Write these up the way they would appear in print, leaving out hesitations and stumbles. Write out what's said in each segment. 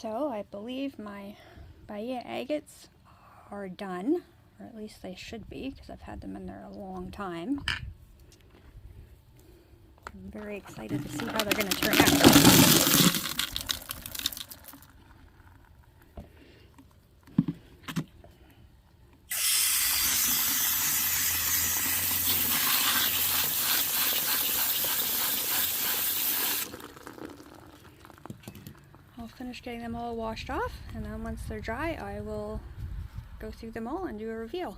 So I believe my Bahia Agates are done, or at least they should be, because I've had them in there a long time. I'm very excited to see how they're going to turn out. I'll finish getting them all washed off, and then once they're dry, I will go through them all and do a reveal.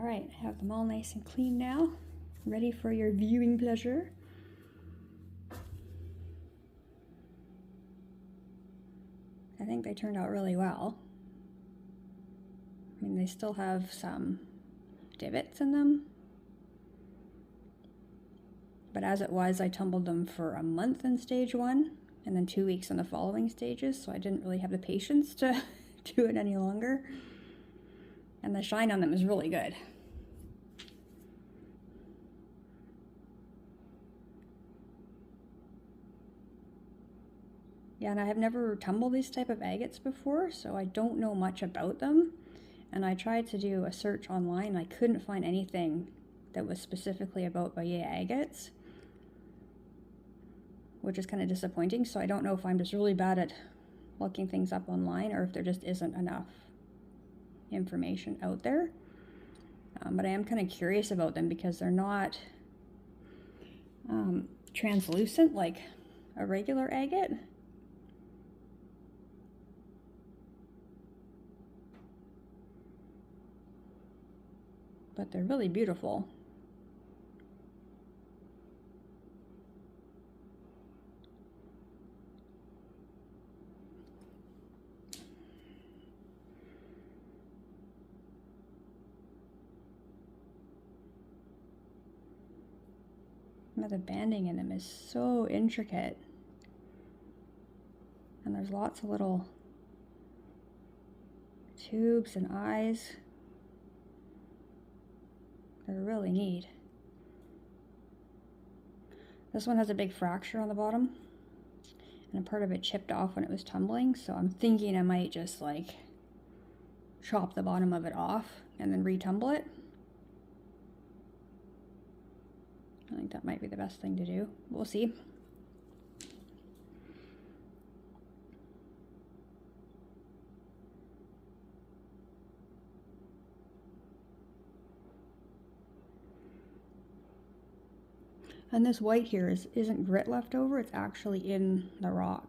Alright, I have them all nice and clean now, ready for your viewing pleasure. I think they turned out really well. I mean, they still have some divots in them, but as it was, I tumbled them for a month in stage 1 and then 2 weeks in the following stages, so I didn't really have the patience to do it any longer. And the shine on them is really good. Yeah, and I have never tumbled these type of agates before, so I don't know much about them. And I tried to do a search online, and I couldn't find anything that was specifically about Bahia agates, which is kind of disappointing. So I don't know if I'm just really bad at looking things up online or if there just isn't enough information out there. But I am kind of curious about them because they're not translucent like a regular agate. But they're really beautiful. The banding in them is so intricate, and there's lots of little tubes and eyes. They're really neat. This one has a big fracture on the bottom, and a part of it chipped off when it was tumbling, so I'm thinking I might just like chop the bottom of it off and then retumble it. I think that might be the best thing to do. We'll see. And this white here isn't grit left over, it's actually in the rock.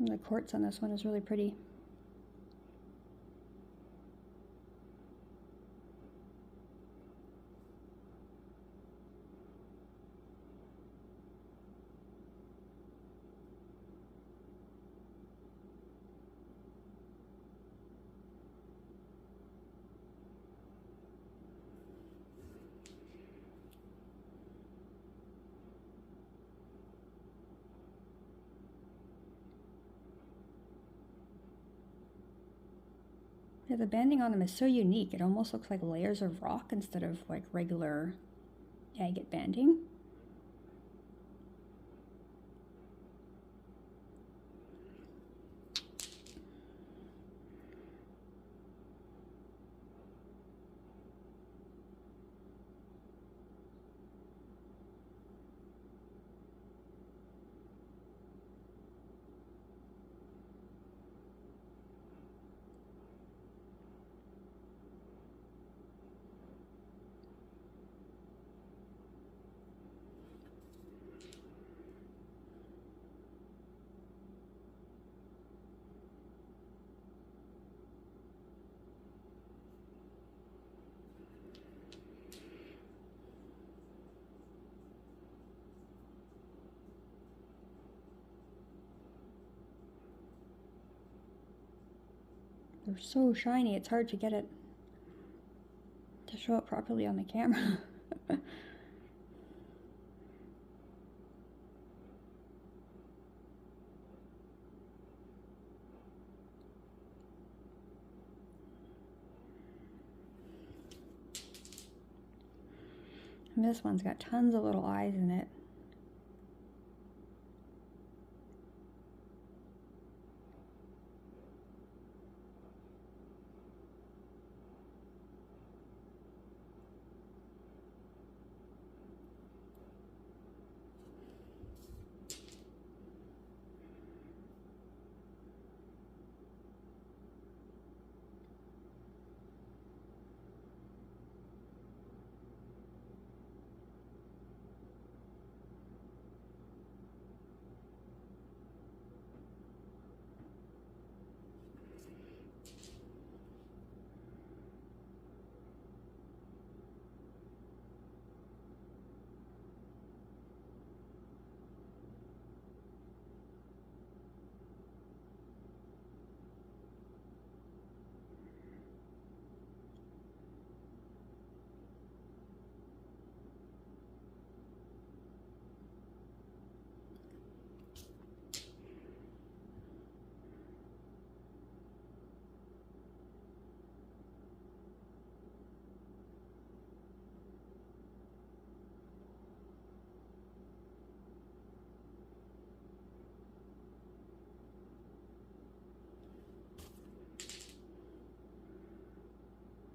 And the quartz on this one is really pretty. Yeah, the banding on them is so unique. It almost looks like layers of rock instead of like regular agate banding. They're so shiny, it's hard to get it to show it properly on the camera. And this one's got tons of little eyes in it.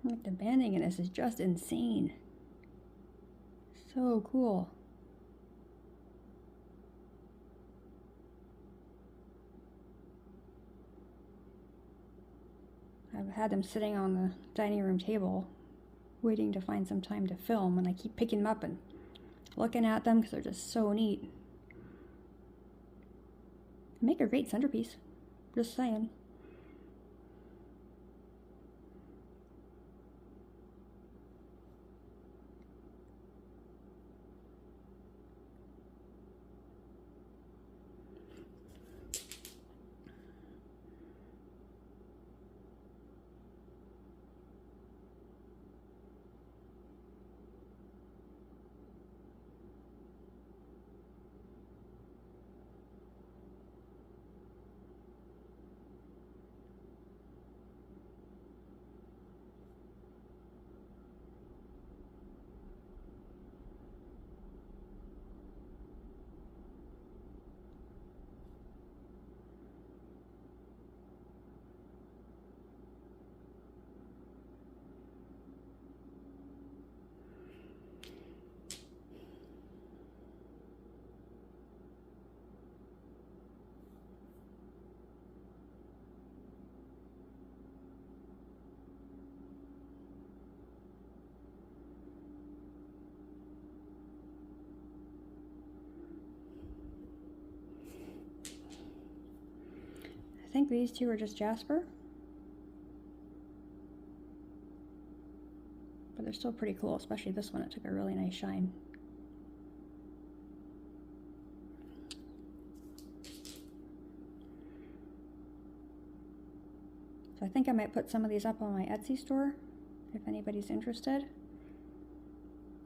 Like the banding in this is just insane. So cool. I've had them sitting on the dining room table waiting to find some time to film, and I keep picking them up and looking at them because they're just so neat. They make a great centerpiece, just saying. I think these two are just jasper. But they're still pretty cool, especially this one. It took a really nice shine. So I think I might put some of these up on my Etsy store, if anybody's interested.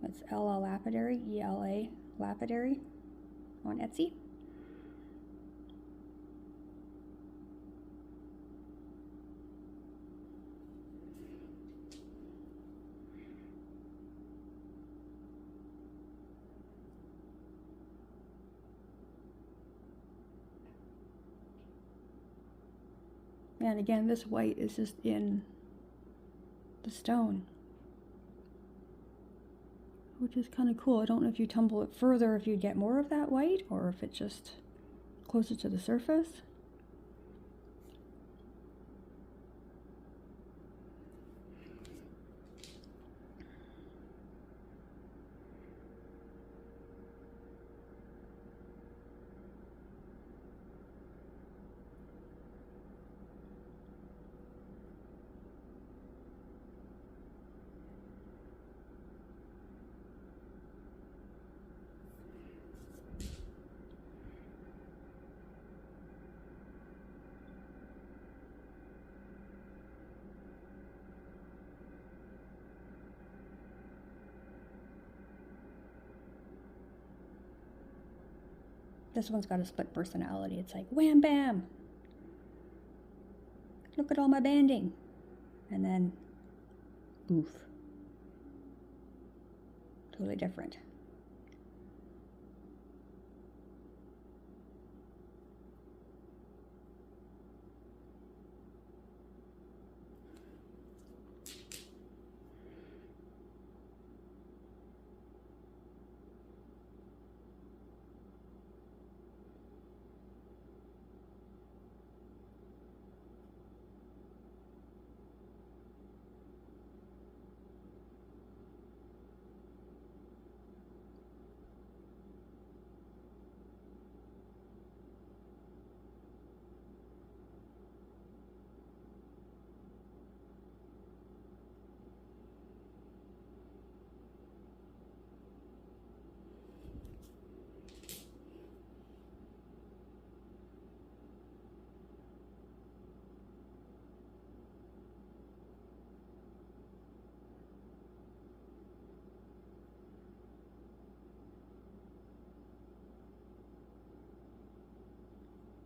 It's Ella Lapidary, E-L-A Lapidary on Etsy. And again, this white is just in the stone, which is kind of cool. I don't know if you tumble it further if you get more of that white, or if it's just closer to the surface. This one's got a split personality. It's like, wham bam! Look at all my banding. And then, boof. Totally different.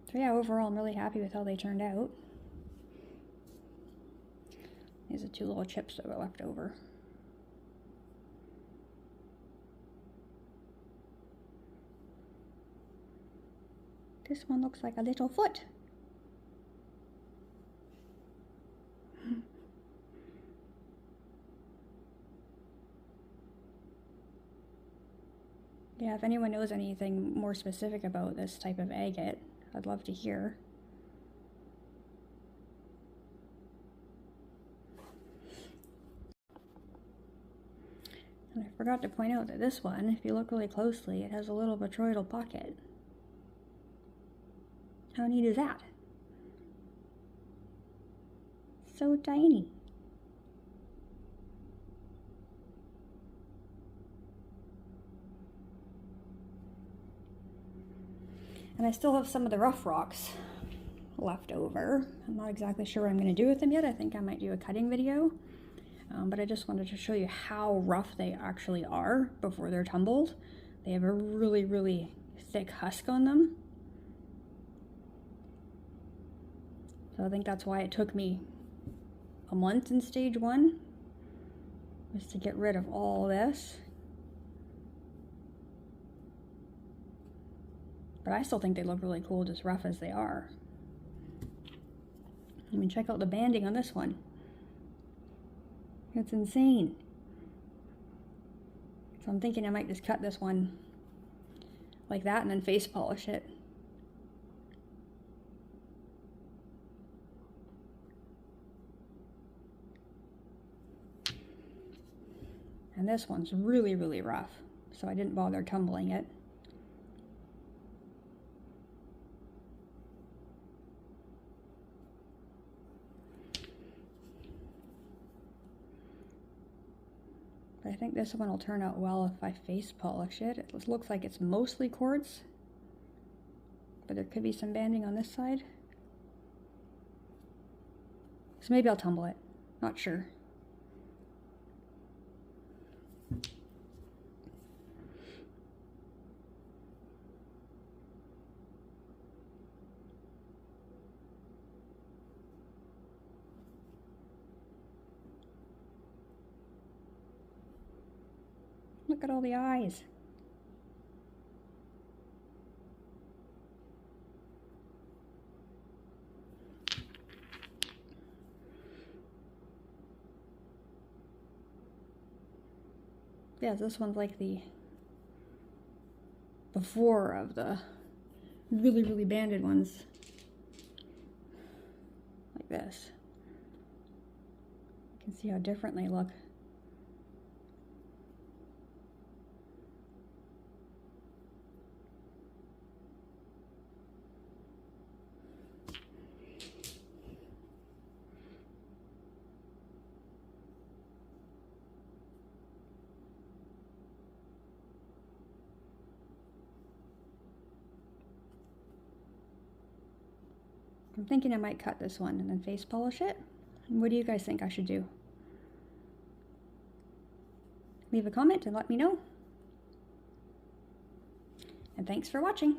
So yeah, overall I'm really happy with how they turned out. These are two little chips that were left over. This one looks like a little foot. Yeah, if anyone knows anything more specific about this type of agate, I'd love to hear. And I forgot to point out that this one, if you look really closely, it has a little botryoidal pocket. How neat is that? So tiny. And I still have some of the rough rocks left over. I'm not exactly sure what I'm going to do with them yet. I think I might do a cutting video. But I just wanted to show you how rough they actually are before they're tumbled. They have a really, really thick husk on them. So I think that's why it took me a month in stage 1, was to get rid of all this. But I still think they look really cool, just rough as they are. I mean, check out the banding on this one. It's insane. So I'm thinking I might just cut this one like that and then face polish it. And this one's really, really rough, so I didn't bother tumbling it. I think this one will turn out well if I face polish it. It looks like it's mostly quartz, but there could be some banding on this side. So maybe I'll tumble it, not sure. Look at all the eyes. Yeah, this one's like the before of the really, really banded ones. Like this. You can see how different they look. I'm thinking I might cut this one and then face polish it. What do you guys think I should do? Leave a comment and let me know. And thanks for watching.